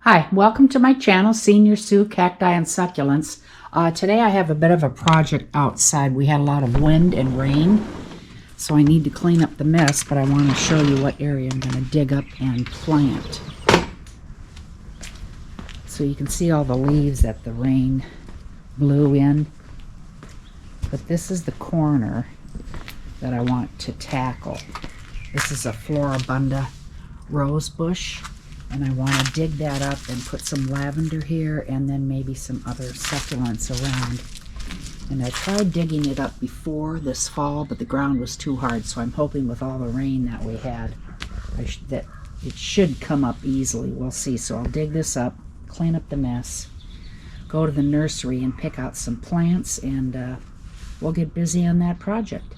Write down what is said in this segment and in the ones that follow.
Hi, welcome to my channel, Senior Sue Cacti and Succulents. Today I have a bit of a project outside. We had a lot of wind and rain, so I need to clean up the mess, but I want to show you what area I'm going to dig up and plant. So you can see all the leaves that the rain blew in. But this is the corner that I want to tackle. This is a Floribunda rose bush. And I want to dig that up and put some lavender here and then maybe some other succulents around. And I tried digging it up before this fall, but the ground was too hard. So I'm hoping with all the rain that we had, that it should come up easily. We'll see. So I'll dig this up, clean up the mess, go to the nursery and pick out some plants, and we'll get busy on that project.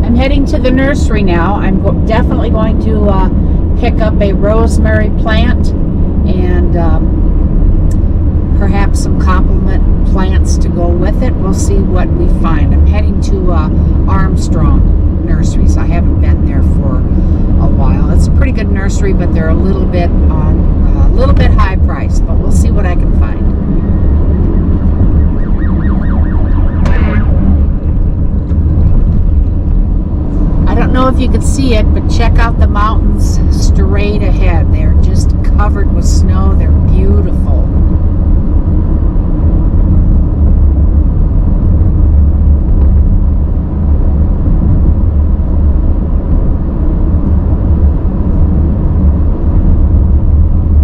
I'm heading to the nursery now. I'm definitely going to pick up a rosemary plant and perhaps some complement plants to go with it. We'll see what we find. I'm heading to Armstrong Nurseries. I haven't been there for a while. It's a pretty good nursery, but they're a little bit high priced. But we'll see what I can find. I don't know if you could see it, but check out the mountains straight ahead. They're just covered with snow. They're beautiful.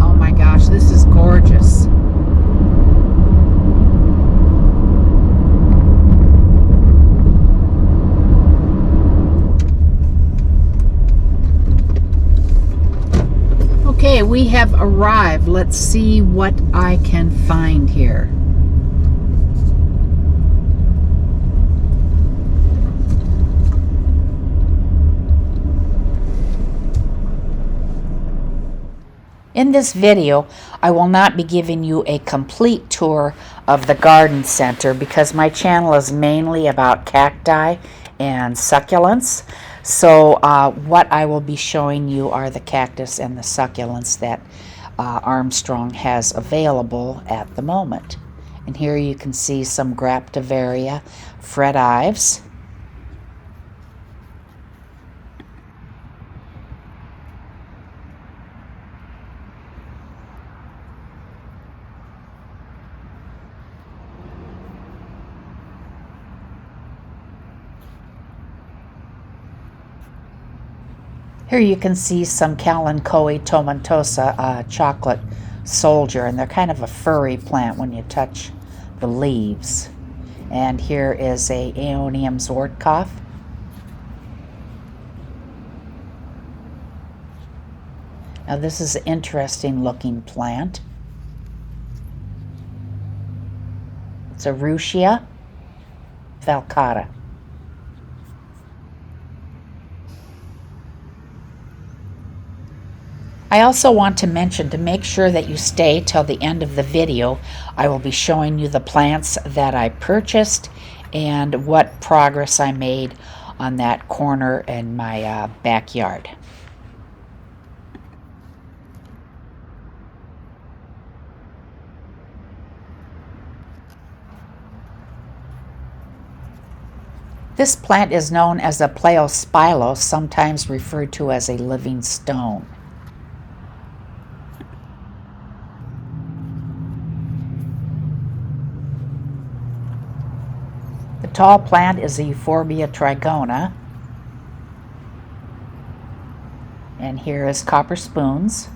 Oh my gosh, this is gorgeous. Okay, we have arrived. Let's see what I can find here. In this video, I will not be giving you a complete tour of the garden center because my channel is mainly about cacti and succulents. So what I will be showing you are the cactus and the succulents that Armstrong has available at the moment. And here you can see some Graptivaria Fred Ives. Here you can see some Kalanchoe tomentosa chocolate soldier, and they're kind of a furry plant when you touch the leaves. And here is a Aeonium Zwartkopf. Now this is an interesting looking plant. It's a Ruchia valcata. I also want to mention, to make sure that you stay till the end of the video, I will be showing you the plants that I purchased and what progress I made on that corner in my backyard. This plant is known as a Pleospilo, sometimes referred to as a living stone. The tall plant is a Euphorbia trigona. And here is copper spoons.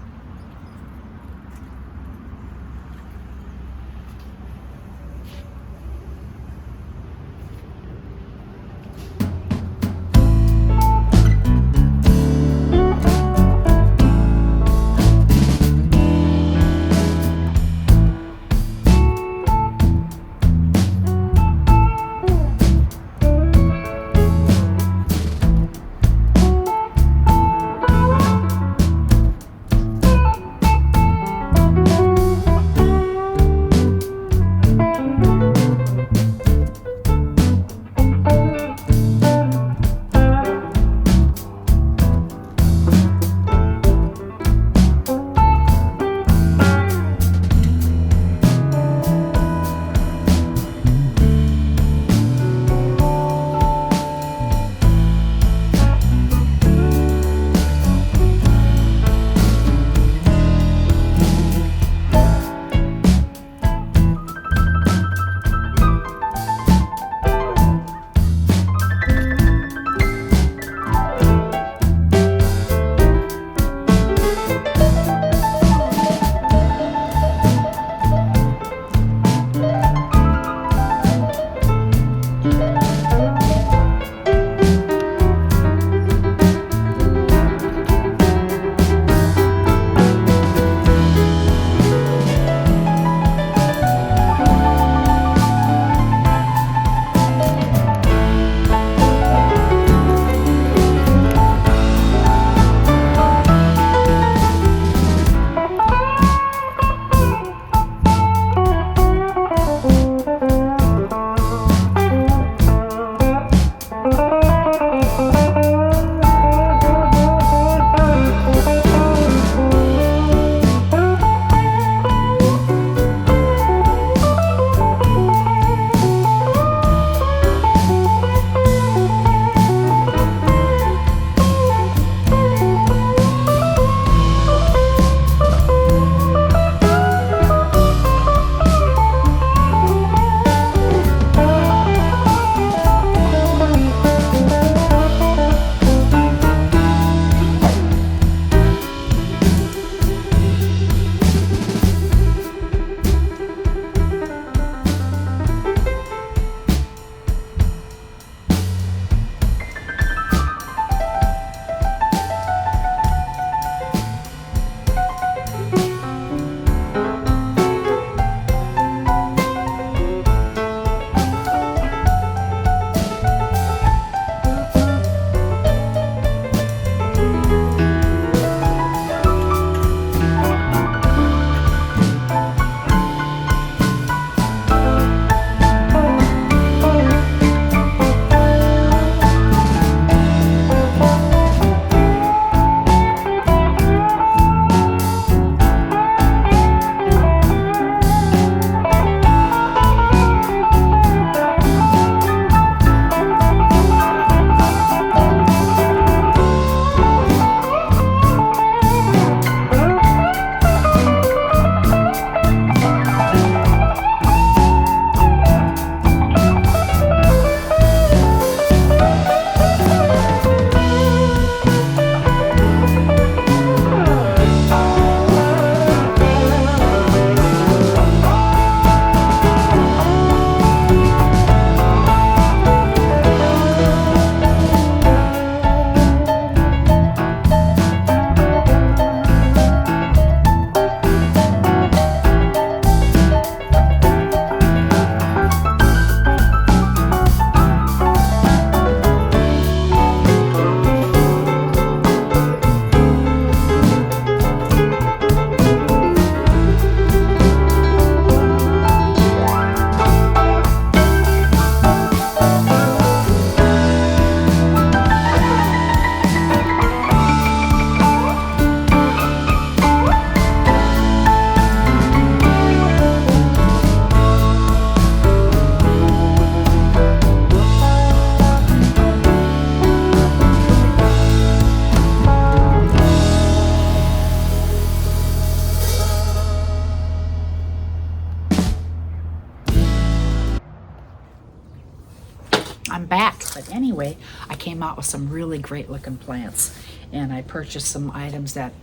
But anyway, I came out with some really great looking plants, and I purchased some items that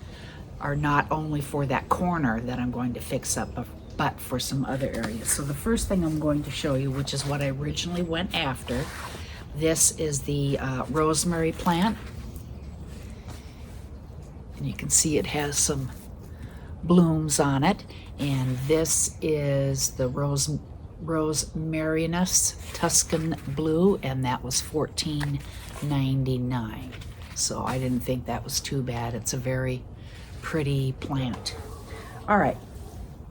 are not only for that corner that I'm going to fix up, but for some other areas. So the first thing I'm going to show you, which is what I originally went after, this is the rosemary plant. And you can see it has some blooms on it. And this is the Rosmarinus Tuscan Blue, and that was $14.99. So I didn't think that was too bad. It's a very pretty plant. All right,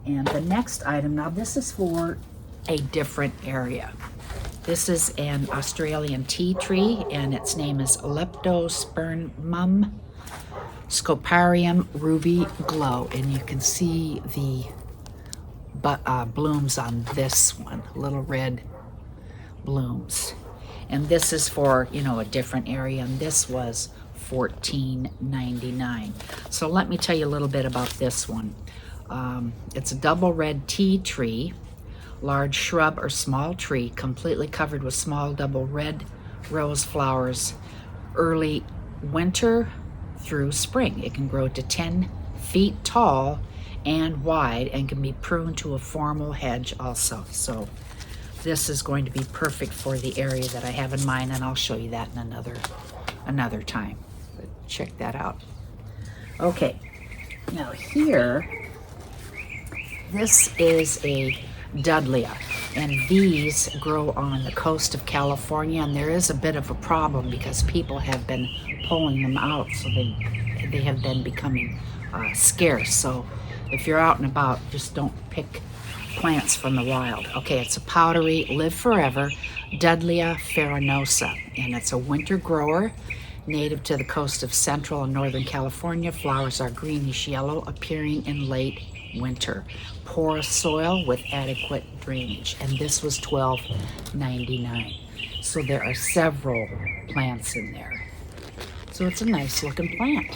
and the next item, now this is for a different area. This is an Australian tea tree, and its name is Leptospermum Scoparium Ruby Glow, and you can see the blooms on this one, little red blooms. And this is for, you know, a different area, and this was $14.99. So let me tell you a little bit about this one. It's a double red tea tree, large shrub or small tree, completely covered with small double red rose flowers, early winter through spring. It can grow to 10 feet tall and wide and can be pruned to a formal hedge also. So this is going to be perfect for the area that I have in mind, and I'll show you that in another time. But check that out. Okay, now here, this is a Dudleya, and these grow on the coast of California, and there is a bit of a problem because people have been pulling them out, so they have been becoming scarce. So if you're out and about, just don't pick plants from the wild. Okay, it's a powdery, live forever Dudleya farinosa, and it's a winter grower native to the coast of Central and Northern California. Flowers are greenish yellow, appearing in late winter. Porous soil with adequate drainage, and this was $12.99. So there are several plants in there. So it's a nice looking plant.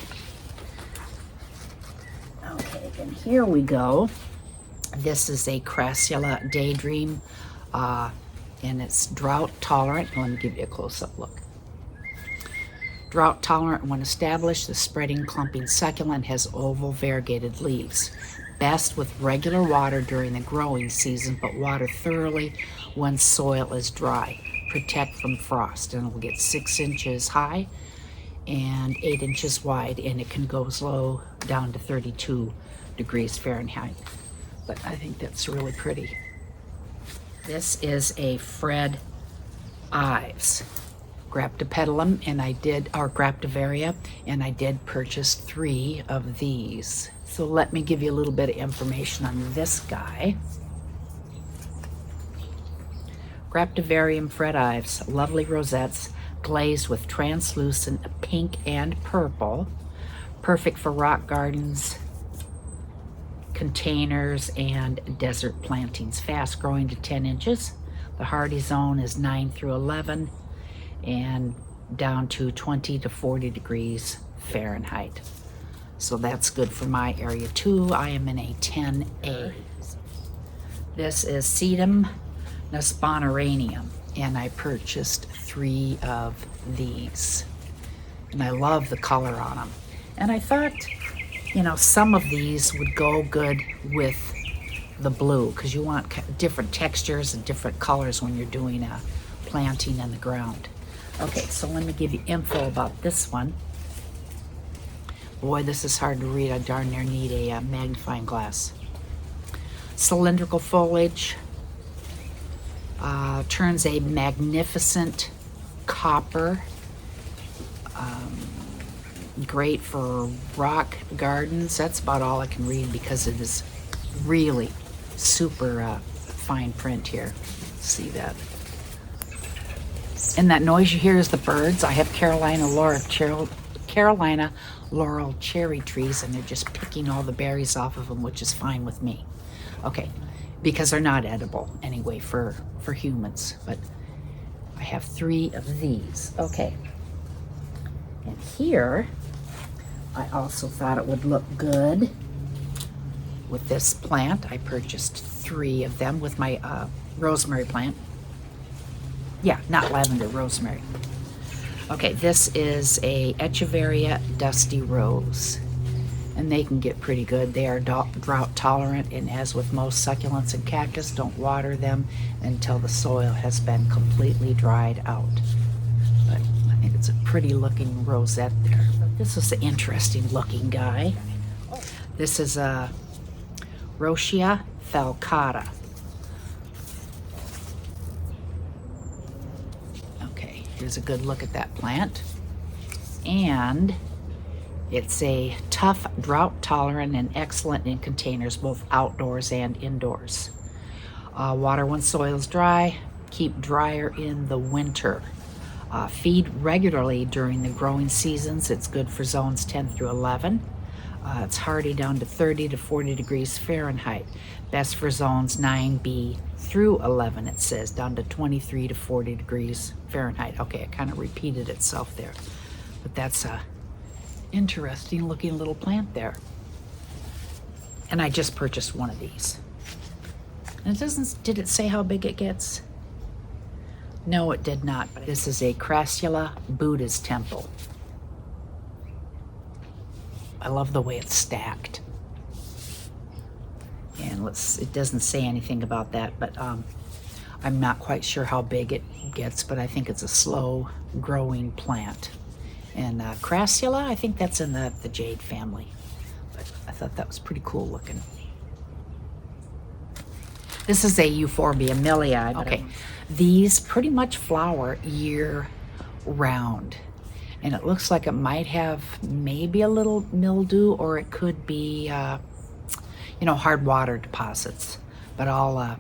Okay, and here we go. This is a Crassula Daydream, and it's drought tolerant. Let me give you a close-up look. Drought tolerant when established, the spreading clumping succulent has oval variegated leaves. Best with regular water during the growing season, but water thoroughly when soil is dry. Protect from frost, and it will get 6 inches high and 8 inches wide, and it can go low down to 32 degrees Fahrenheit. But I think that's really pretty. This is a Fred Ives Graptopetalum, and Graptivaria, and I did purchase 3 of these. So let me give you a little bit of information on this guy. Graptivarium Fred Ives, lovely rosettes glazed with translucent pink and purple, perfect for rock gardens, containers, and desert plantings. Fast growing to 10 inches. The hardy zone is 9 through 11 and down to 20 to 40 degrees Fahrenheit. So that's good for my area too. I am in a 10A. This is Sedum Nasponoranium, and I purchased 3 of these. And I love the color on them. And I thought, you know, some of these would go good with the blue, because you want different textures and different colors when you're doing a planting in the ground. Okay, so let me give you info about this one. Boy, this is hard to read. I darn near need a magnifying glass. Cylindrical foliage, turns a magnificent copper. Great for rock gardens. That's about all I can read because it is really super fine print here. See that? And that noise you hear is the birds. I have Carolina laurel cherry trees, and they're just picking all the berries off of them, which is fine with me. Okay, because they're not edible anyway for humans. But I have 3 of these. Okay. And here, I also thought it would look good with this plant. I purchased 3 of them with my rosemary plant. Yeah, not lavender, rosemary. Okay, this is a Echeveria Dusty Rose, and they can get pretty good. They are drought tolerant, and as with most succulents and cactus, don't water them until the soil has been completely dried out. But I think it's a pretty looking rosette there. But this is an interesting looking guy. This is a Rochia falcata. Okay, here's a good look at that plant. And it's a tough, drought tolerant, and excellent in containers, both outdoors and indoors. Water when soil's dry, keep drier in the winter. Feed regularly during the growing seasons. It's good for zones 10 through 11. It's hardy down to 30 to 40 degrees Fahrenheit. Best for zones 9B through 11, it says, down to 23 to 40 degrees Fahrenheit. Okay, it kind of repeated itself there. But that's a interesting looking little plant there. And I just purchased one of these. And it doesn't, did it say how big it gets? No, it did not. But this is a Crassula Buddha's Temple. I love the way it's stacked. And it doesn't say anything about that, but I'm not quite sure how big it gets, but I think it's a slow growing plant. And Crassula, I think that's in the jade family. But I thought that was pretty cool looking. This is a Euphorbia millii. Okay, these pretty much flower year round. And it looks like it might have maybe a little mildew, or it could be, hard water deposits. But I'll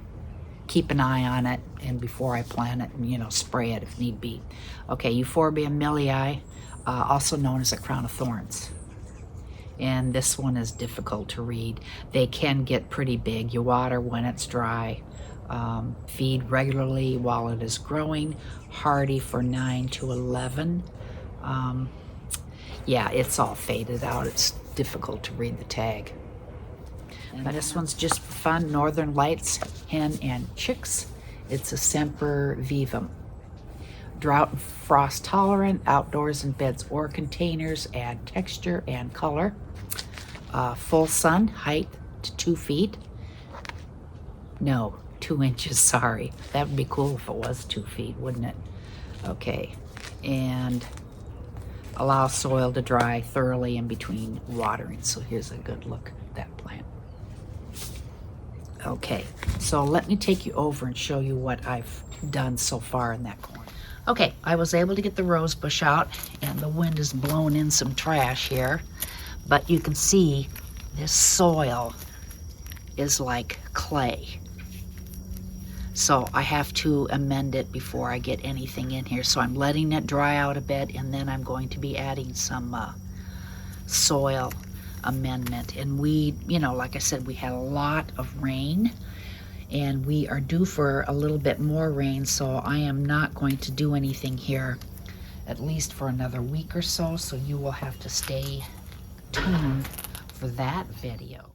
keep an eye on it, and before I plant it, and, spray it if need be. Okay, Euphorbia millii, also known as a crown of thorns. And this one is difficult to read. They can get pretty big. You water when it's dry. Feed regularly while it is growing. Hardy for 9 to 11. Yeah, it's all faded out. It's difficult to read the tag. But this one's just for fun. Northern Lights, hen and chicks. It's a Semper Vivum. Drought and frost tolerant, outdoors in beds or containers, add texture and color. Full sun, height to 2 feet. No, 2 inches, sorry. That would be cool if it was 2 feet, wouldn't it? Okay, and allow soil to dry thoroughly in between watering. So here's a good look at that plant. Okay, so let me take you over and show you what I've done so far in that corner. Okay, I was able to get the rose bush out, and the wind has blown in some trash here, but you can see this soil is like clay. So I have to amend it before I get anything in here. So I'm letting it dry out a bit, and then I'm going to be adding some soil amendment. And we, like I said, we had a lot of rain, and we are due for a little bit more rain, so I am not going to do anything here at least for another week or so, so you will have to stay tuned for that video.